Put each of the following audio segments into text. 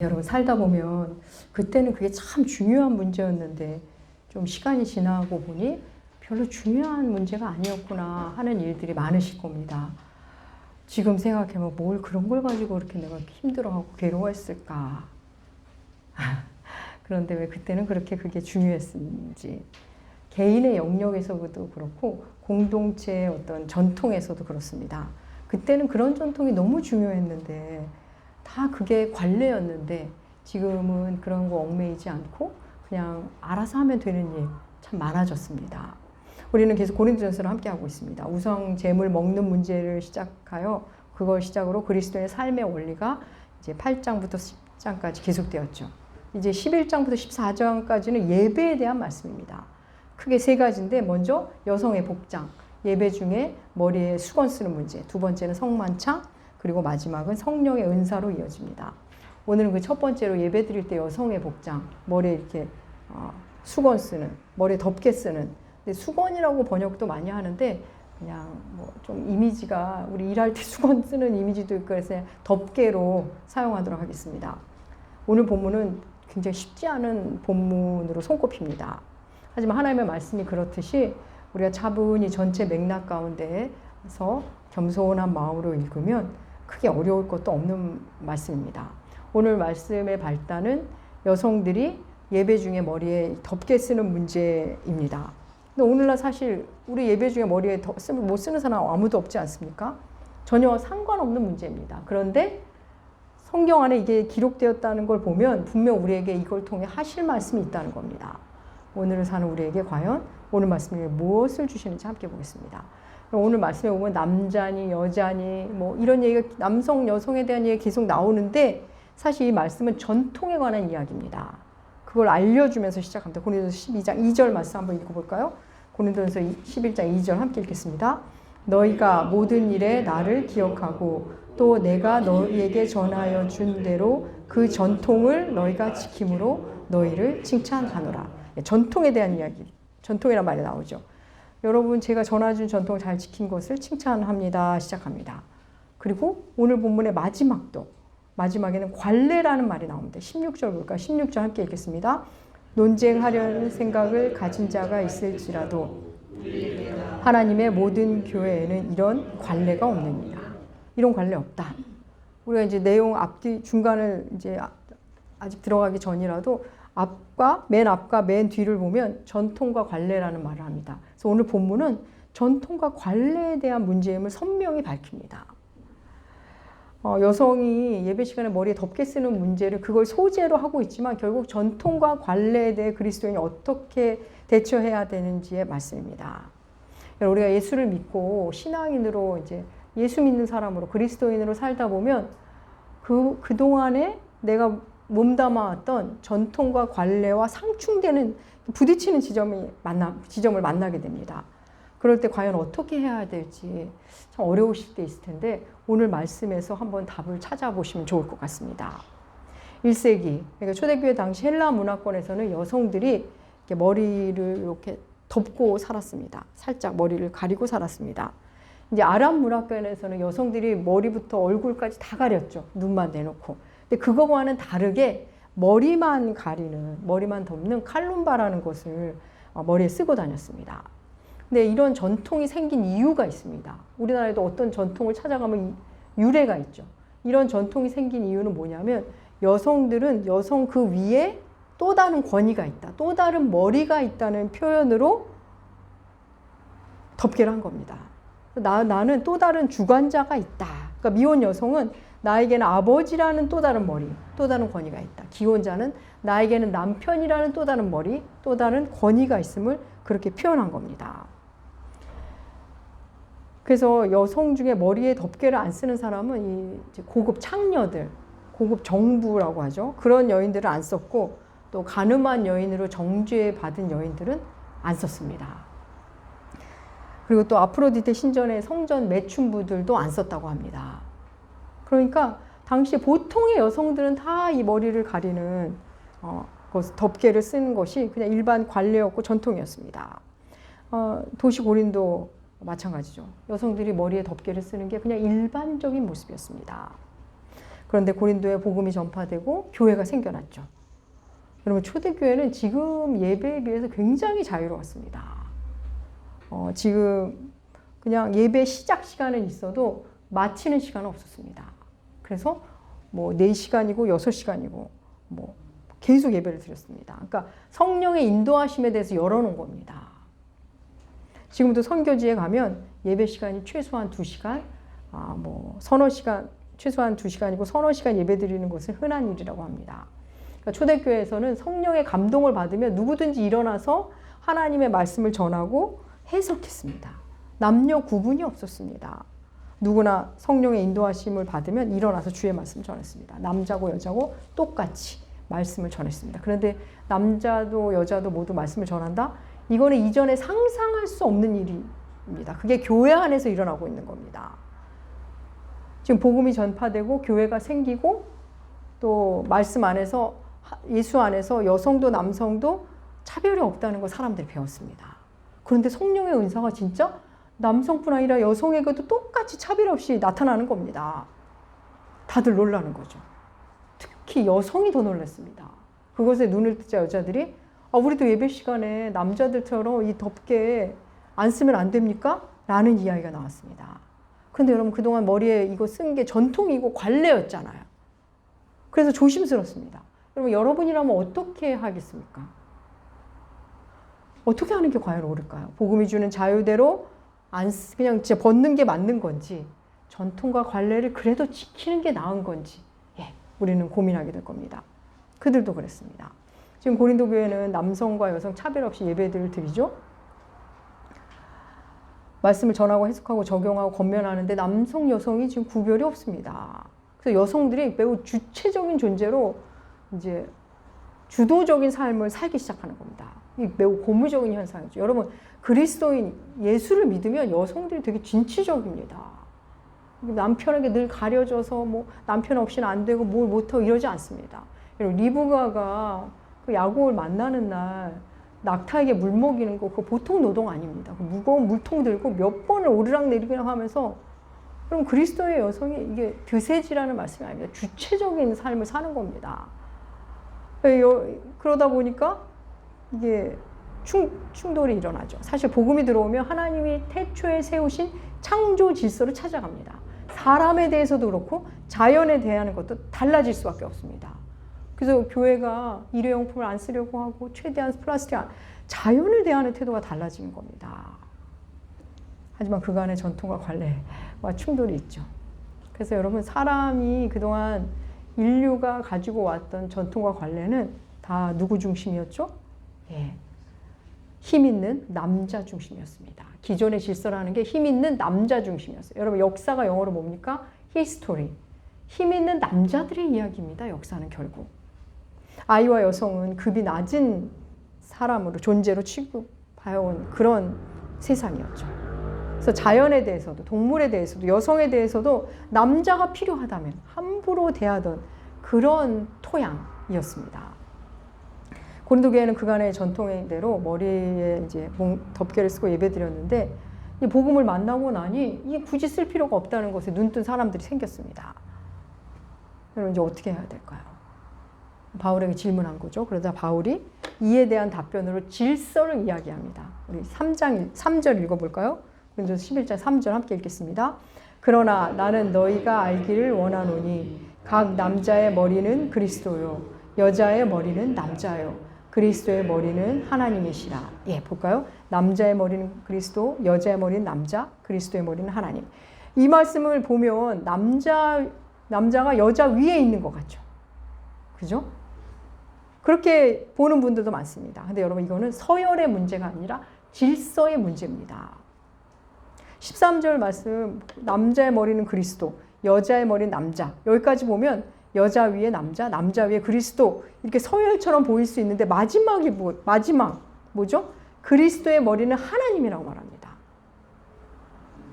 여러분 살다 보면 그때는 그게 참 중요한 문제였는데 좀 시간이 지나고 보니 별로 중요한 문제가 아니었구나 하는 일들이 많으실 겁니다. 지금 생각해보면 뭘 그런 걸 가지고 그렇게 내가 힘들어하고 괴로워했을까. 그런데 왜 그때는 그렇게 그게 중요했는지. 개인의 영역에서도 그렇고 공동체의 어떤 전통에서도 그렇습니다. 그때는 그런 전통이 너무 중요했는데 다 그게 관례였는데 지금은 그런 거 얽매이지 않고 그냥 알아서 하면 되는 일 참 많아졌습니다. 우리는 계속 고린도전서를 함께 하고 있습니다. 우상 제물 먹는 문제를 시작하여 그걸 시작으로 그리스도의 삶의 원리가 이제 8장부터 10장까지 계속되었죠. 이제 11장부터 14장까지는 예배에 대한 말씀입니다. 크게 세 가지인데 먼저 여성의 복장, 예배 중에 머리에 수건 쓰는 문제, 두 번째는 성만찬, 그리고 마지막은 성령의 은사로 이어집니다. 오늘은 그 첫 번째로 예배 드릴 때 여성의 복장, 머리에 이렇게 수건 쓰는, 머리에 덮개 쓰는. 근데 수건이라고 번역도 많이 하는데 그냥 뭐 좀 이미지가 우리 일할 때 수건 쓰는 이미지도 있고 그래서 덮개로 사용하도록 하겠습니다. 오늘 본문은 굉장히 쉽지 않은 본문으로 손꼽힙니다. 하지만 하나님의 말씀이 그렇듯이 우리가 차분히 전체 맥락 가운데서 겸손한 마음으로 읽으면 크게 어려울 것도 없는 말씀입니다. 오늘 말씀의 발단은 여성들이 예배 중에 머리에 덮개 쓰는 문제입니다. 근데 오늘날 사실 우리 예배 중에 머리에 못 쓰는 사람 아무도 없지 않습니까? 전혀 상관없는 문제입니다. 그런데 성경 안에 이게 기록되었다는 걸 보면 분명 우리에게 이걸 통해 하실 말씀이 있다는 겁니다. 오늘을 사는 우리에게 과연 오늘 말씀에 무엇을 주시는지 함께 보겠습니다. 오늘 말씀에 보면 남자니 여자니 뭐 이런 얘기가 남성 여성에 대한 얘기가 계속 나오는데 사실 이 말씀은 전통에 관한 이야기입니다. 그걸 알려주면서 시작합니다. 고린도서 12장 2절 말씀 한번 읽어볼까요? 고린도서 11장 2절 함께 읽겠습니다. 너희가 모든 일에 나를 기억하고 또 내가 너희에게 전하여 준 대로 그 전통을 너희가 지킴으로 너희를 칭찬하노라. 전통에 대한 이야기, 전통이란 말이 나오죠. 여러분 제가 전해준 전통을 잘 지킨 것을 칭찬합니다. 시작합니다. 그리고 오늘 본문의 마지막에는 관례라는 말이 나옵니다. 16절 볼까요? 16절 함께 읽겠습니다. 논쟁하려는 생각을 가진 자가 있을지라도 하나님의 모든 교회에는 이런 관례가 없느니라. 이런 관례 없다. 우리가 이제 내용 앞뒤 중간을 이제 아직 들어가기 전이라도 맨 앞과 맨 뒤를 보면 전통과 관례라는 말을 합니다. 그래서 오늘 본문은 전통과 관례에 대한 문제임을 선명히 밝힙니다. 여성이 예배 시간에 머리에 덮개 쓰는 문제를 그걸 소재로 하고 있지만 결국 전통과 관례에 대해 그리스도인이 어떻게 대처해야 되는지의 말씀입니다. 우리가 예수를 믿고 신앙인으로 이제 예수 믿는 사람으로 그리스도인으로 살다 보면 그동안에 내가 몸담아왔던 전통과 관례와 상충되는 부딪히는 지점을 만나게 됩니다. 그럴 때 과연 어떻게 해야 될지 참 어려우실 때 있을 텐데 오늘 말씀에서 한번 답을 찾아보시면 좋을 것 같습니다. 1세기, 그러니까 초대교회 당시 헬라 문화권에서는 여성들이 이렇게 머리를 이렇게 덮고 살았습니다. 살짝 머리를 가리고 살았습니다. 이제 아랍 문화권에서는 여성들이 머리부터 얼굴까지 다 가렸죠. 눈만 내놓고. 근데 그거와는 다르게 머리만 덮는 칼룸바라는 것을 머리에 쓰고 다녔습니다. 근데 이런 전통이 생긴 이유가 있습니다. 우리나라에도 어떤 전통을 찾아가면 유래가 있죠. 이런 전통이 생긴 이유는 뭐냐면 여성들은 여성 그 위에 또 다른 권위가 있다. 또 다른 머리가 있다는 표현으로 덮개를 한 겁니다. 나는 또 다른 주관자가 있다. 그러니까 미혼 여성은 나에게는 아버지라는 또 다른 머리, 또 다른 권위가 있다. 기혼자는 나에게는 남편이라는 또 다른 머리, 또 다른 권위가 있음을 그렇게 표현한 겁니다. 그래서 여성 중에 머리에 덮개를 안 쓰는 사람은 이 고급 창녀들, 고급 정부라고 하죠. 그런 여인들은 안 썼고 또 가늠한 여인으로 정죄받은 여인들은 안 썼습니다. 그리고 또 아프로디테 신전의 성전 매춘부들도 안 썼다고 합니다. 그러니까 당시 보통의 여성들은 다 이 머리를 가리는 덮개를 쓰는 것이 그냥 일반 관례였고 전통이었습니다. 도시 고린도 마찬가지죠. 여성들이 머리에 덮개를 쓰는 게 그냥 일반적인 모습이었습니다. 그런데 고린도에 복음이 전파되고 교회가 생겨났죠. 여러분 초대교회는 지금 예배에 비해서 굉장히 자유로웠습니다. 지금 그냥 예배 시작 시간은 있어도 마치는 시간은 없었습니다. 그래서 뭐 4시간이고 6시간이고 뭐 계속 예배를 드렸습니다. 그러니까 성령의 인도하심에 대해서 열어놓은 겁니다. 지금도 선교지에 가면 예배 시간이 최소한 2시간, 뭐 서너 시간, 최소한 2시간이고 서너 시간 예배 드리는 것은 흔한 일이라고 합니다. 그러니까 초대교회에서는 성령의 감동을 받으면 누구든지 일어나서 하나님의 말씀을 전하고 해석했습니다. 남녀 구분이 없었습니다. 누구나 성령의 인도하심을 받으면 일어나서 주의 말씀 전했습니다. 남자고 여자고 똑같이 말씀을 전했습니다. 그런데 남자도 여자도 모두 말씀을 전한다? 이거는 이전에 상상할 수 없는 일입니다. 그게 교회 안에서 일어나고 있는 겁니다. 지금 복음이 전파되고 교회가 생기고 또 말씀 안에서 예수 안에서 여성도 남성도 차별이 없다는 걸 사람들이 배웠습니다. 그런데 성령의 은사가 진짜 남성뿐 아니라 여성에게도 똑같이 차별 없이 나타나는 겁니다. 다들 놀라는 거죠. 특히 여성이 더 놀랐습니다. 그것에 눈을 뜨자 여자들이 우리도 예배 시간에 남자들처럼 이 덮개 안 쓰면 안 됩니까? 라는 이야기가 나왔습니다. 근데 여러분 그동안 머리에 이거 쓴 게 전통이고 관례였잖아요. 그래서 조심스럽습니다. 여러분 여러분이라면 어떻게 하겠습니까? 어떻게 하는 게 과연 옳을까요? 복음이 주는 자유대로 그냥 진짜 벗는 게 맞는 건지 전통과 관례를 그래도 지키는 게 나은 건지 우리는 고민하게 될 겁니다. 그들도 그랬습니다. 지금 고린도 교회는 남성과 여성 차별 없이 예배들을 드리죠. 말씀을 전하고 해석하고 적용하고 권면하는데 남성, 여성이 지금 구별이 없습니다. 그래서 여성들이 매우 주체적인 존재로 이제 주도적인 삶을 살기 시작하는 겁니다. 이게 매우 고무적인 현상이죠. 여러분 그리스도인 예수를 믿으면 여성들이 되게 진취적입니다. 남편에게 늘 가려져서 뭐 남편 없이는 안 되고 뭘 못하고 이러지 않습니다. 리브가가 그 야곱을 만나는 날 낙타에게 물 먹이는 거 그거 보통 노동 아닙니다. 그 무거운 물통 들고 몇 번을 오르락내리락 하면서 그럼 그리스도의 여성이 이게 드세지라는 말씀이 아닙니다. 주체적인 삶을 사는 겁니다. 그러다 보니까 이게 충돌이 일어나죠. 사실 복음이 들어오면 하나님이 태초에 세우신 창조 질서를 찾아갑니다. 사람에 대해서도 그렇고 자연에 대한 것도 달라질 수밖에 없습니다. 그래서 교회가 일회용품을 안 쓰려고 하고 최대한 플라스틱 자연을 대하는 태도가 달라지는 겁니다. 하지만 그간의 전통과 관례와 충돌이 있죠. 그래서 여러분 사람이 그동안 인류가 가지고 왔던 전통과 관례는 다 누구 중심이었죠? 힘 있는 남자 중심이었습니다. 기존의 질서라는 게 힘 있는 남자 중심이었어요. 여러분 역사가 영어로 뭡니까? 히스토리. 힘 있는 남자들의 이야기입니다. 역사는 결국. 아이와 여성은 급이 낮은 사람으로 존재로 취급해온 그런 세상이었죠. 그래서 자연에 대해서도 동물에 대해서도 여성에 대해서도 남자가 필요하다면 함부로 대하던 그런 토양이었습니다. 고린도 교회는 그간의 전통대로 머리에 이제 덮개를 쓰고 예배드렸는데 이 복음을 만나고 나니 이게 굳이 쓸 필요가 없다는 것에 눈뜬 사람들이 생겼습니다. 여러분 이제 어떻게 해야 될까요? 바울에게 질문한 거죠. 그러다 바울이 이에 대한 답변으로 질서를 이야기합니다. 우리 3절 읽어볼까요? 고린도서 11장 3절 함께 읽겠습니다. 그러나 나는 너희가 알기를 원하노니 각 남자의 머리는 그리스도요 여자의 머리는 남자요 그리스도의 머리는 하나님이시라. 볼까요? 남자의 머리는 그리스도, 여자의 머리는 남자, 그리스도의 머리는 하나님. 이 말씀을 보면 남자가 여자 위에 있는 것 같죠. 그죠? 그렇게 보는 분들도 많습니다. 근데 여러분 이거는 서열의 문제가 아니라 질서의 문제입니다. 13절 말씀 남자의 머리는 그리스도, 여자의 머리는 남자. 여기까지 보면 여자 위에 남자, 남자 위에 그리스도 이렇게 서열처럼 보일 수 있는데 마지막 뭐죠? 그리스도의 머리는 하나님이라고 말합니다.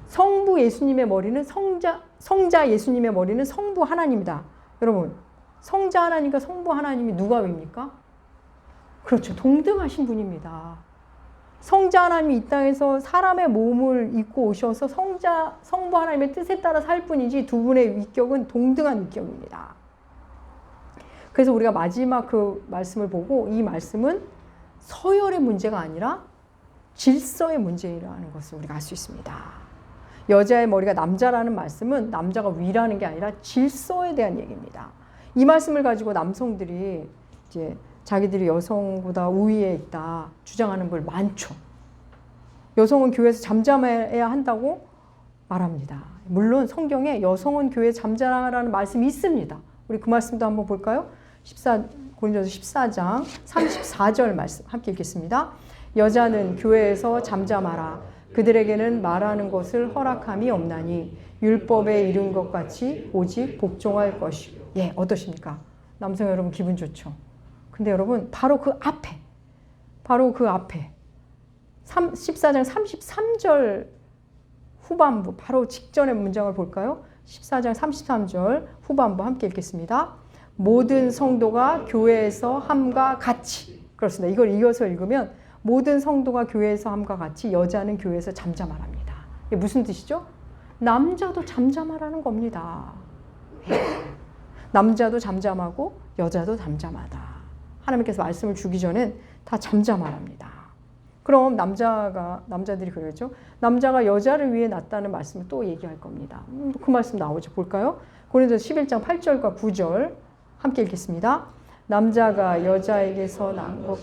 성부 예수님의 머리는 성자 예수님의 머리는 성부 하나님이다. 여러분 성자 하나님과 성부 하나님이 누가 위입니까? 그렇죠. 동등하신 분입니다. 성자 하나님이 이 땅에서 사람의 몸을 입고 오셔서 성부 하나님의 뜻에 따라 살 뿐이지 두 분의 위격은 동등한 위격입니다. 그래서 우리가 마지막 그 말씀을 보고 이 말씀은 서열의 문제가 아니라 질서의 문제라는 것을 우리가 알 수 있습니다. 여자의 머리가 남자라는 말씀은 남자가 위라는 게 아니라 질서에 대한 얘기입니다. 이 말씀을 가지고 남성들이 이제 자기들이 여성보다 우위에 있다 주장하는 분 많죠. 여성은 교회에서 잠잠해야 한다고 말합니다. 물론 성경에 여성은 교회에 잠잠하라는 말씀이 있습니다. 우리 그 말씀도 한번 볼까요? 고린도서 14장 34절 말씀 함께 읽겠습니다. 여자는 교회에서 잠잠하라. 그들에게는 말하는 것을 허락함이 없나니 율법에 이른 것 같이 오직 복종할 것이요. 예, 어떠십니까? 남성 여러분 기분 좋죠? 근데 여러분 바로 그 앞에 14장 33절 후반부 바로 직전의 문장을 볼까요? 14장 33절 후반부 함께 읽겠습니다. 모든 성도가 교회에서 함과 같이 그렇습니다. 이걸 이어서 읽으면 모든 성도가 교회에서 함과 같이 여자는 교회에서 잠잠하랍니다. 이게 무슨 뜻이죠? 남자도 잠잠하라는 겁니다. 남자도 잠잠하고 여자도 잠잠하다. 하나님께서 말씀을 주기 전엔 다 잠잠하랍니다. 그럼 남자들이 그러죠. 남자가 여자를 위해 낳았다는 말씀을 또 얘기할 겁니다. 그 말씀 나오죠. 볼까요? 고린도서 11장 8절과 9절 함께 읽겠습니다. 남자가 여자에게서 난 것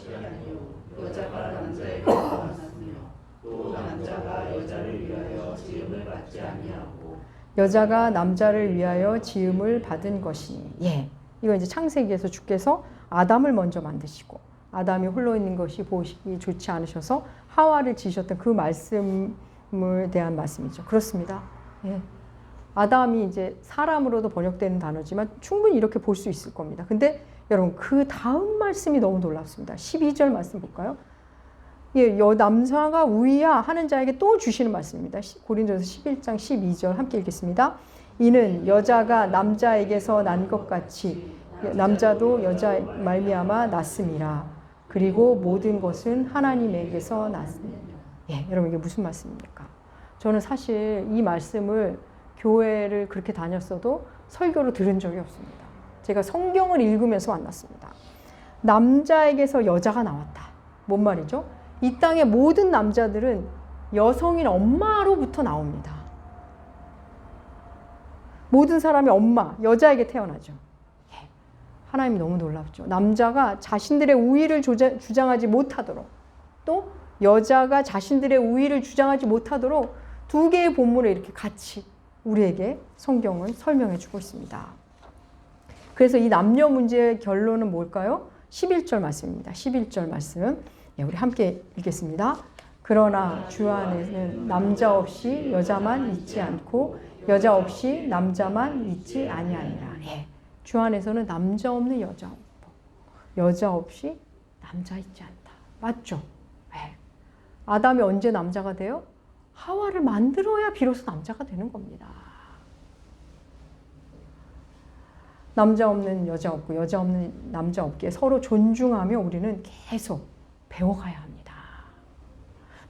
여자가 남자에게서 났으며 또 남자가 여자를 위하여 지음을 받지 아니하고 여자가 남자를 위하여 지음을 받은 것이니. 예, 이거 이제 창세기에서 주께서 아담을 먼저 만드시고 아담이 홀로 있는 것이 보시기 좋지 않으셔서 하와를 지으셨던 그 말씀에 대한 말씀이죠. 그렇습니다. 예. 아담이 이제 사람으로도 번역되는 단어지만 충분히 이렇게 볼 수 있을 겁니다. 근데 여러분 그 다음 말씀이 너무 놀랍습니다. 12절 말씀 볼까요? 예, 남자가 우위야 하는 자에게 또 주시는 말씀입니다. 고린도서 11장 12절 함께 읽겠습니다. 이는 여자가 남자에게서 난 것 같이 남자도 여자 말미암아 났음이라. 그리고 모든 것은 하나님에게서 났습니다. 예, 여러분 이게 무슨 말씀입니까? 저는 사실 이 말씀을 교회를 그렇게 다녔어도 설교로 들은 적이 없습니다. 제가 성경을 읽으면서 만났습니다. 남자에게서 여자가 나왔다. 뭔 말이죠? 이 땅의 모든 남자들은 여성인 엄마로부터 나옵니다. 모든 사람이 엄마, 여자에게 태어나죠. 하나님이 너무 놀랍죠. 남자가 자신들의 우위를 주장하지 못하도록 또 여자가 자신들의 우위를 주장하지 못하도록 두 개의 본문을 이렇게 같이 우리에게 성경은 설명해 주고 있습니다. 그래서 이 남녀 문제의 결론은 뭘까요? 11절 말씀입니다. 11절 말씀. 예, 우리 함께 읽겠습니다. 그러나 주 안에는 남자 없이 여자만 있지 않고 여자 없이 남자만 있지 아니하니라. 예, 주 안에서는 남자 없는 여자 없고 여자 없이 남자 있지 않다. 맞죠? 예. 아담이 언제 남자가 돼요? 하와를 만들어야 비로소 남자가 되는 겁니다. 남자 없는 여자 없고 여자 없는 남자 없기에 서로 존중하며 우리는 계속 배워가야 합니다.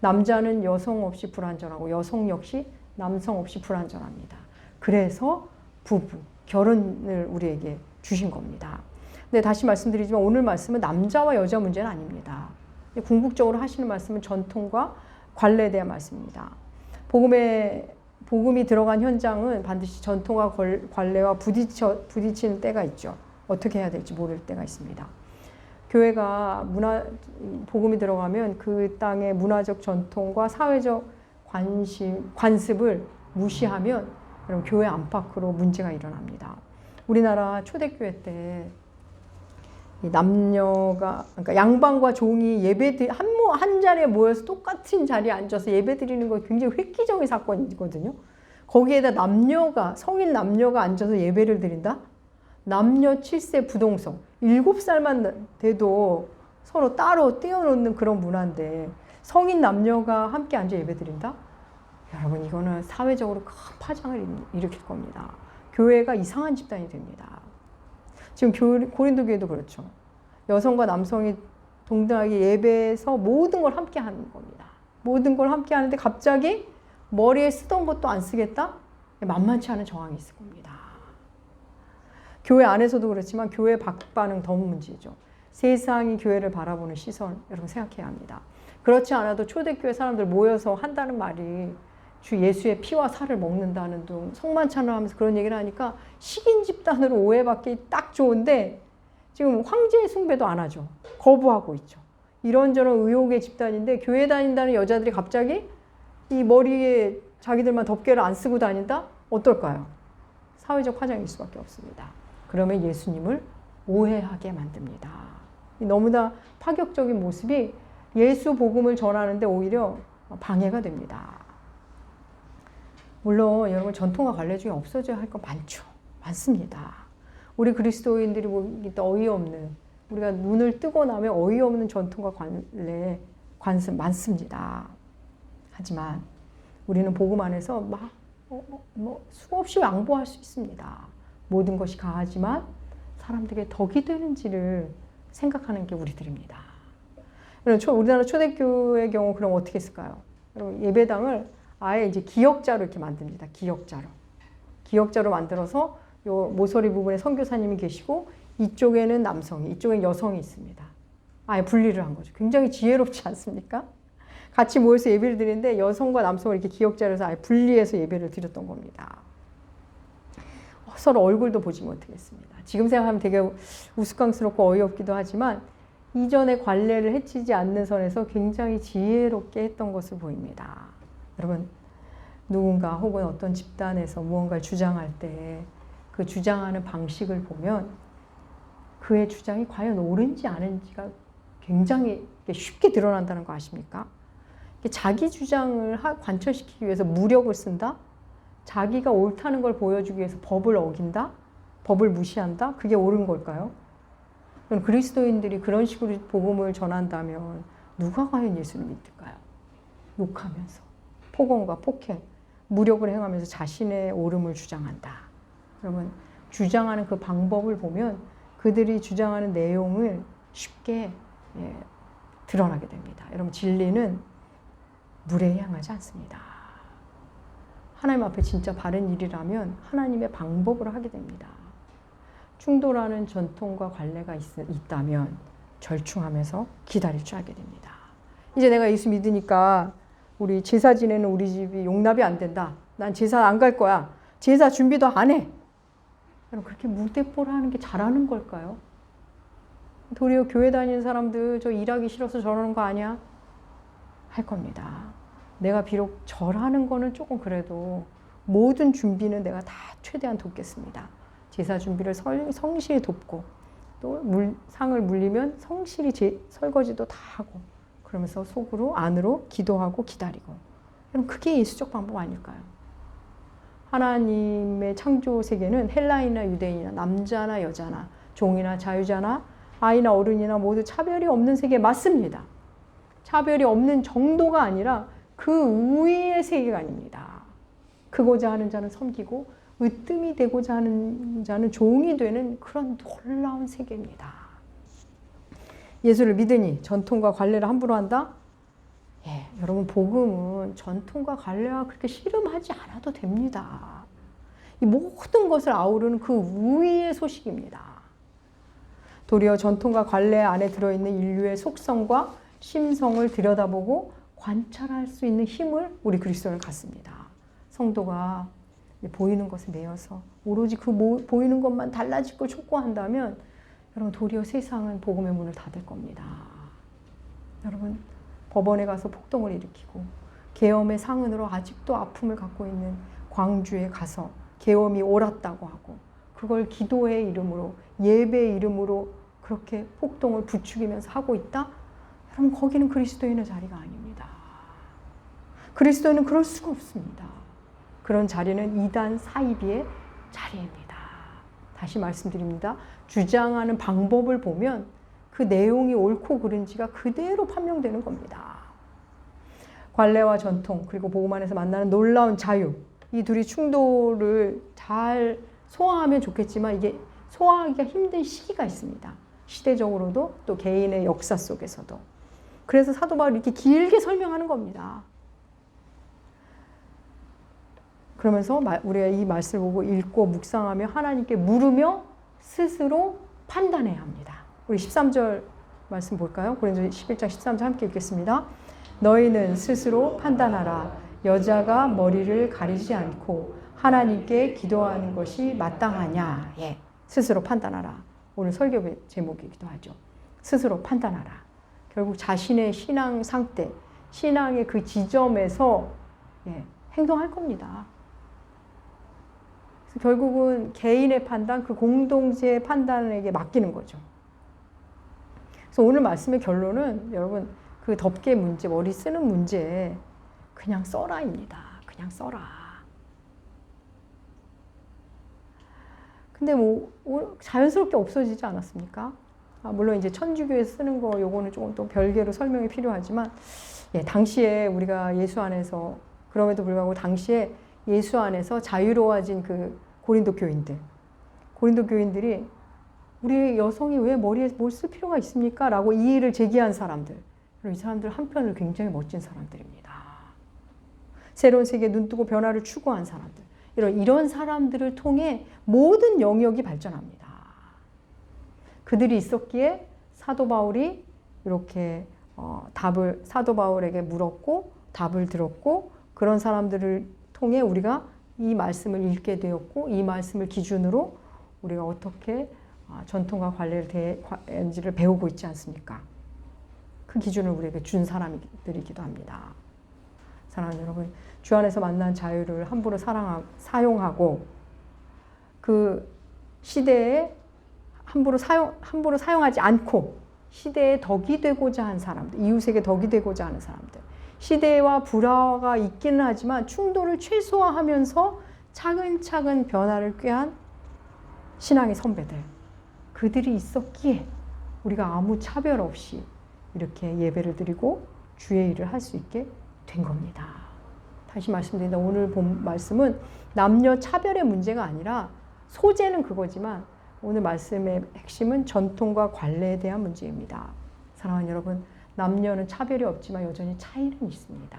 남자는 여성 없이 불완전하고 여성 역시 남성 없이 불완전합니다. 그래서 부부, 결혼을 우리에게 주신 겁니다. 근데 다시 말씀드리지만 오늘 말씀은 남자와 여자 문제는 아닙니다. 궁극적으로 하시는 말씀은 전통과 관례에 대한 말씀입니다. 복음이 들어간 현장은 반드시 전통과 관례와 부딪히는 때가 있죠. 어떻게 해야 될지 모를 때가 있습니다. 교회가 복음이 들어가면 그 땅의 문화적 전통과 사회적 관습을 무시하면 여러분 교회 안팎으로 문제가 일어납니다. 우리나라 초대교회 때 남녀가 그러니까 양반과 종이 한 자리에 모여서 똑같은 자리에 앉아서 예배 드리는 거 굉장히 획기적인 사건이거든요. 거기에다 성인 남녀가 앉아서 예배를 드린다? 남녀 7세 부동성 7살만 돼도 서로 따로 떼어놓는 그런 문화인데 성인 남녀가 함께 앉아 예배 드린다? 여러분 이거는 사회적으로 큰 파장을 일으킬 겁니다. 교회가 이상한 집단이 됩니다. 지금 고린도 교회도 그렇죠. 여성과 남성이 동등하게 예배에서 모든 걸 함께 하는 겁니다. 모든 걸 함께 하는데 갑자기 머리에 쓰던 것도 안 쓰겠다? 만만치 않은 저항이 있을 겁니다. 교회 안에서도 그렇지만 교회 밖 반응 더 문제죠. 세상이 교회를 바라보는 시선 여러분 생각해야 합니다. 그렇지 않아도 초대교회 사람들 모여서 한다는 말이 주 예수의 피와 살을 먹는다는 둥 성만찬을 하면서 그런 얘기를 하니까 식인 집단으로 오해받기 딱 좋은데 지금 황제 숭배도 안 하죠. 거부하고 있죠. 이런저런 의혹의 집단인데 교회 다닌다는 여자들이 갑자기 이 머리에 자기들만 덮개를 안 쓰고 다닌다? 어떨까요? 사회적 파장일 수밖에 없습니다. 그러면 예수님을 오해하게 만듭니다. 너무나 파격적인 모습이 예수 복음을 전하는데 오히려 방해가 됩니다. 물론 여러분 전통과 관례 중에 없어져야 할 건 많죠. 많습니다. 우리 그리스도인들이 보기 어이없는 우리가 눈을 뜨고 나면 어이없는 전통과 관례 관습 많습니다. 하지만 우리는 복음 안에서 막 수없이 양보할 수 있습니다. 모든 것이 가하지만 사람들에게 덕이 되는지를 생각하는 게 우리들입니다. 우리나라 초대교회의 경우 그럼 어떻게 했을까요? 여러분 예배당을 아예 이제 기역자로 이렇게 만듭니다. 기역자로 만들어서 요 모서리 부분에 선교사님이 계시고 이쪽에는 남성이, 이쪽에는 여성이 있습니다. 아예 분리를 한 거죠. 굉장히 지혜롭지 않습니까? 같이 모여서 예배를 드리는데 여성과 남성을 이렇게 기역자로 해서 아예 분리해서 예배를 드렸던 겁니다. 서로 얼굴도 보지 못하겠습니다. 지금 생각하면 되게 우스꽝스럽고 어이없기도 하지만 이전의 관례를 해치지 않는 선에서 굉장히 지혜롭게 했던 것을 보입니다. 여러분 누군가 혹은 어떤 집단에서 무언가를 주장할 때 그 주장하는 방식을 보면 그의 주장이 과연 옳은지 아닌지가 굉장히 쉽게 드러난다는 거 아십니까? 자기 주장을 관철시키기 위해서 무력을 쓴다? 자기가 옳다는 걸 보여주기 위해서 법을 어긴다? 법을 무시한다? 그게 옳은 걸까요? 그리스도인들이 그런 식으로 복음을 전한다면 누가 과연 예수를 믿을까요? 욕하면서 폭언과 폭행, 무력을 행하면서 자신의 옳음을 주장한다. 그러면 주장하는 그 방법을 보면 그들이 주장하는 내용을 쉽게 드러나게 됩니다. 여러분 진리는 물에 향하지 않습니다. 하나님 앞에 진짜 바른 일이라면 하나님의 방법으로 하게 됩니다. 충돌하는 전통과 관례가 있다면 절충하면서 기다릴 줄 알게 됩니다. 이제 내가 예수 믿으니까 우리 제사 지내는 우리 집이 용납이 안 된다. 난 제사 안 갈 거야. 제사 준비도 안 해. 여러분 그렇게 무대뽀를 하는 게 잘하는 걸까요? 도리어 교회 다니는 사람들 저 일하기 싫어서 저러는 거 아니야? 할 겁니다. 내가 비록 절하는 거는 조금 그래도 모든 준비는 내가 다 최대한 돕겠습니다. 제사 준비를 성실히 돕고 또 상을 물리면 성실히 설거지도 다 하고 그러면서 속으로 안으로 기도하고 기다리고. 그럼 그게 예수적 방법 아닐까요? 하나님의 창조 세계는 헬라인이나 유대인이나 남자나 여자나 종이나 자유자나 아이나 어른이나 모두 차별이 없는 세계 맞습니다. 차별이 없는 정도가 아니라 그 위의 세계관입니다. 크고자 하는 자는 섬기고 으뜸이 되고자 하는 자는 종이 되는 그런 놀라운 세계입니다. 예수를 믿으니 전통과 관례를 함부로 한다? 여러분 복음은 전통과 관례와 그렇게 씨름하지 않아도 됩니다. 이 모든 것을 아우르는 그 우위의 소식입니다. 도리어 전통과 관례 안에 들어있는 인류의 속성과 심성을 들여다보고 관찰할 수 있는 힘을 우리 그리스도인은 갖습니다. 성도가 보이는 것에 매여서 오로지 그 보이는 것만 달라지고 촉구한다면 여러분 도리어 세상은 복음의 문을 닫을 겁니다. 여러분 법원에 가서 폭동을 일으키고 계엄의 상흔으로 아직도 아픔을 갖고 있는 광주에 가서 계엄이 옳았다고 하고 그걸 기도의 이름으로 예배의 이름으로 그렇게 폭동을 부추기면서 하고 있다? 여러분 거기는 그리스도인의 자리가 아닙니다. 그리스도인은 그럴 수가 없습니다. 그런 자리는 이단 사이비의 자리입니다. 다시 말씀드립니다. 주장하는 방법을 보면 그 내용이 옳고 그른지가 그대로 판명되는 겁니다. 관례와 전통 그리고 복음 안에서 만나는 놀라운 자유 이 둘이 충돌을 잘 소화하면 좋겠지만 이게 소화하기가 힘든 시기가 있습니다. 시대적으로도 또 개인의 역사 속에서도. 그래서 사도 바울이 이렇게 길게 설명하는 겁니다. 그러면서 우리가 이 말씀을 보고 읽고 묵상하며 하나님께 물으며 스스로 판단해야 합니다. 우리 13절 말씀 볼까요? 고린도서 11장 13절 함께 읽겠습니다. 너희는 스스로 판단하라. 여자가 머리를 가리지 않고 하나님께 기도하는 것이 마땅하냐. 예, 스스로 판단하라. 오늘 설교 제목이기도 하죠. 스스로 판단하라. 결국 자신의 신앙 상태, 신앙의 그 지점에서 행동할 겁니다. 그래서 결국은 개인의 판단, 그 공동체의 판단에게 맡기는 거죠. 그래서 오늘 말씀의 결론은 여러분 그 덮개 문제, 머리 쓰는 문제 그냥 써라입니다. 그냥 써라. 근데 뭐 자연스럽게 없어지지 않았습니까? 물론 이제 천주교에서 쓰는 거 요거는 조금 또 별개로 설명이 필요하지만 당시에 우리가 예수 안에서 그럼에도 불구하고 당시에 예수 안에서 자유로워진 그 고린도 교인들이 우리 여성이 왜 머리에 뭘 쓸 필요가 있습니까? 라고 이의를 제기한 사람들. 이 사람들 한편으로 굉장히 멋진 사람들입니다. 새로운 세계에 눈뜨고 변화를 추구한 사람들. 이런 사람들을 통해 모든 영역이 발전합니다. 그들이 있었기에 사도 바울이 이렇게 사도 바울에게 물었고 답을 들었고 그런 사람들을 통해 우리가 이 말씀을 읽게 되었고 이 말씀을 기준으로 우리가 어떻게 전통과 관례를 대하는지를 배우고 있지 않습니까? 그 기준을 우리에게 준 사람들이기도 합니다. 사랑하는 여러분, 주 안에서 만난 자유를 함부로 사용하고 그 시대에 함부로 사용하지 않고 시대에 덕이 되고자 한 사람들, 이웃에게 덕이 되고자 하는 사람들, 시대와 불화가 있기는 하지만 충돌을 최소화하면서 차근차근 변화를 꾀한 신앙의 선배들, 그들이 있었기에 우리가 아무 차별 없이 이렇게 예배를 드리고 주의 일을 할 수 있게 된 겁니다. 다시 말씀드린다. 오늘 본 말씀은 남녀 차별의 문제가 아니라 소재는 그거지만 오늘 말씀의 핵심은 전통과 관례에 대한 문제입니다. 사랑하는 여러분, 남녀는 차별이 없지만 여전히 차이는 있습니다.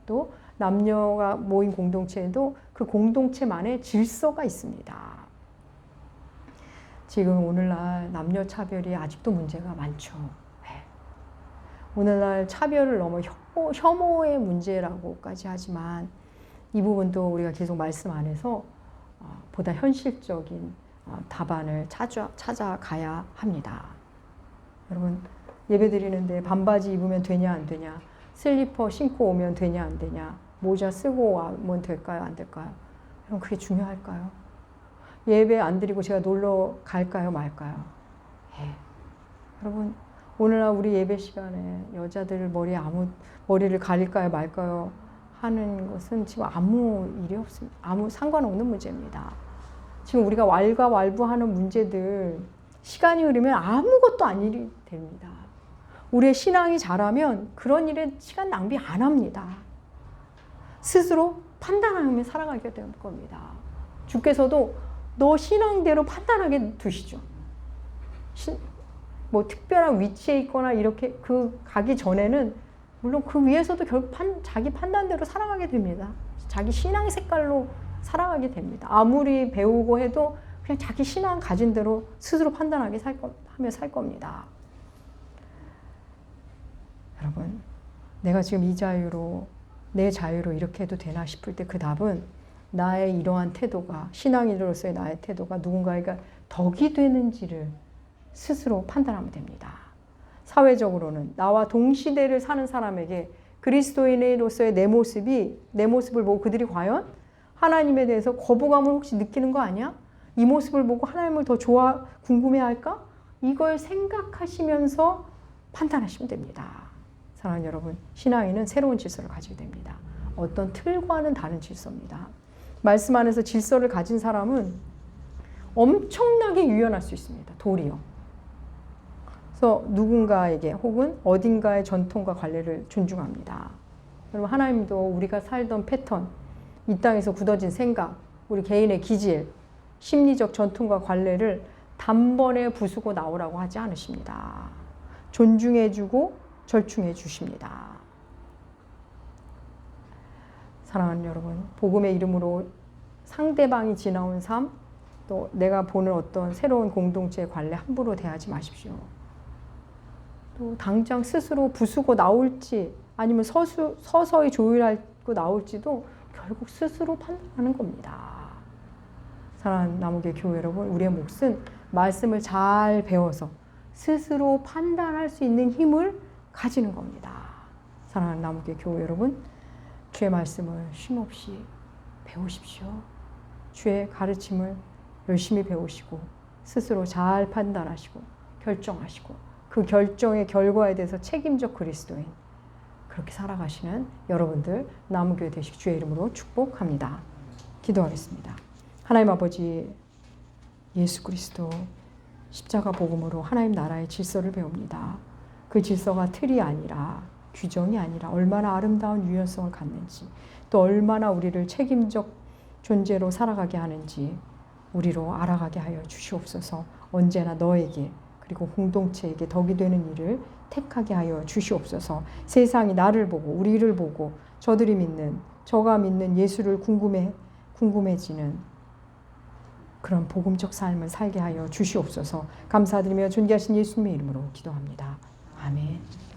또 남녀가 모인 공동체에도 그 공동체만의 질서가 있습니다. 지금 오늘날 남녀 차별이 아직도 문제가 많죠. 오늘날 차별을 넘어 혐오의 문제라고까지 하지만 이 부분도 우리가 계속 말씀 안에서 보다 현실적인 답안을 찾아가야 합니다. 여러분, 예배 드리는데 반바지 입으면 되냐 안 되냐, 슬리퍼 신고 오면 되냐 안 되냐, 모자 쓰고 오면 될까요 안 될까요? 여러분, 그게 중요할까요? 예배 안 드리고 제가 놀러 갈까요 말까요? 여러분, 오늘날 우리 예배 시간에 여자들 머리를 가릴까요 말까요 하는 것은 지금 아무 일이 없습니다. 아무 상관없는 문제입니다. 지금 우리가 왈가왈부하는 문제들 시간이 흐르면 아무것도 아닌 일이 됩니다. 우리의 신앙이 자라면 그런 일에 시간 낭비 안 합니다. 스스로 판단하며 살아가게 될 겁니다. 주께서도 너 신앙대로 판단하게 두시죠. 뭐 특별한 위치에 있거나 이렇게 가기 전에는 물론 그 위에서도 결국 자기 판단대로 살아가게 됩니다. 자기 신앙 색깔로 살아가게 됩니다. 아무리 배우고 해도 그냥 자기 신앙 가진 대로 스스로 판단하게 하며 살 겁니다. 여러분, 내가 지금 내 자유로 이렇게 해도 되나 싶을 때 그 답은 나의 이러한 태도가, 신앙인으로서의 나의 태도가 누군가에게 덕이 되는지를 스스로 판단하면 됩니다. 사회적으로는 나와 동시대를 사는 사람에게 그리스도인으로서의 내 모습을 보고 그들이 과연 하나님에 대해서 거부감을 혹시 느끼는 거 아니야? 이 모습을 보고 하나님을 더 궁금해할까? 이걸 생각하시면서 판단하시면 됩니다. 사랑하는 여러분, 신앙인은 새로운 질서를 가지게 됩니다. 어떤 틀과는 다른 질서입니다. 말씀 안에서 질서를 가진 사람은 엄청나게 유연할 수 있습니다. 도리어. 그래서 누군가에게 혹은 어딘가의 전통과 관례를 존중합니다. 여러분, 하나님도 우리가 살던 패턴, 이 땅에서 굳어진 생각, 우리 개인의 기질, 심리적 전통과 관례를 단번에 부수고 나오라고 하지 않으십니다. 존중해주고 절충해 주십니다. 사랑하는 여러분, 복음의 이름으로 상대방이 지나온 삶, 또 내가 보는 어떤 새로운 공동체의 관례 함부로 대하지 마십시오. 또 당장 스스로 부수고 나올지 아니면 서서히 조율하고 나올지도 결국 스스로 판단하는 겁니다. 사랑하는 남우교회 교회 여러분, 우리의 몫은 말씀을 잘 배워서 스스로 판단할 수 있는 힘을 가지는 겁니다. 사랑하는 남우교회 교회 여러분, 주의 말씀을 쉼없이 배우십시오. 주의 가르침을 열심히 배우시고 스스로 잘 판단하시고 결정하시고 그 결정의 결과에 대해서 책임적 그리스도인, 그렇게 살아가시는 여러분들 남우교회 되시기 주의 이름으로 축복합니다. 기도하겠습니다. 하나님 아버지, 예수 그리스도 십자가 복음으로 하나님 나라의 질서를 배웁니다. 그 질서가 틀이 아니라, 규정이 아니라 얼마나 아름다운 유연성을 갖는지, 또 얼마나 우리를 책임적 존재로 살아가게 하는지 우리로 알아가게 하여 주시옵소서. 언제나 너에게 그리고 공동체에게 덕이 되는 일을 택하게 하여 주시옵소서. 세상이 나를 보고 우리를 보고 저들이 믿는, 저가 믿는 예수를 궁금해지는 그런 복음적 삶을 살게 하여 주시옵소서. 감사드리며 존귀하신 예수님의 이름으로 기도합니다. 아멘.